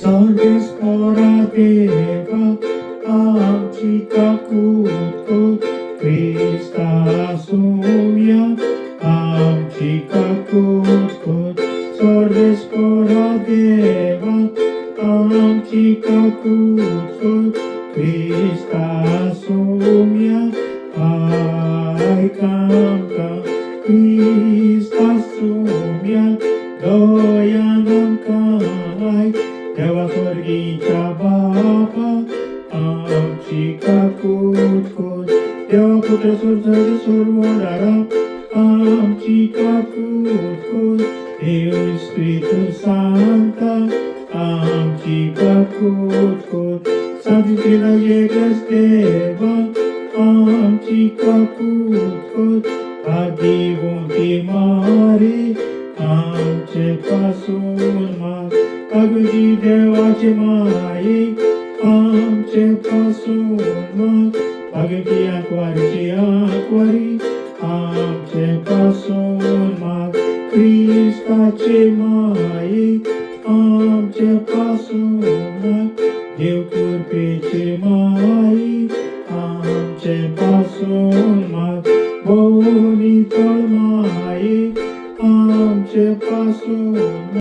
सर्वेश्वरा देवा आमची काकूत ख्रिस्ता सोम्या आमची काकूत सर्वेश्वरा देवा आमची काकूत ख्रिस्ता सोम्या ऐका आमका ख्रिस्ता सोम्या दयान आमकां देवा स्वर्गीच्या बापा आमची काकूत देवा पुत्र सर्वोडारा आमची काकूत देव स्पिरितु सांता आमची काकूत साधीला एकच देवा आमची काकूत आधी बोंती मारे आमचे पासून माग अगदी देवाचे माये आमचे पासून माग अगदी आकवारीची आकवारी आमचे पासून माग ख्रिस्ताचे माये आमचे पासून माग देव कृपेचे माये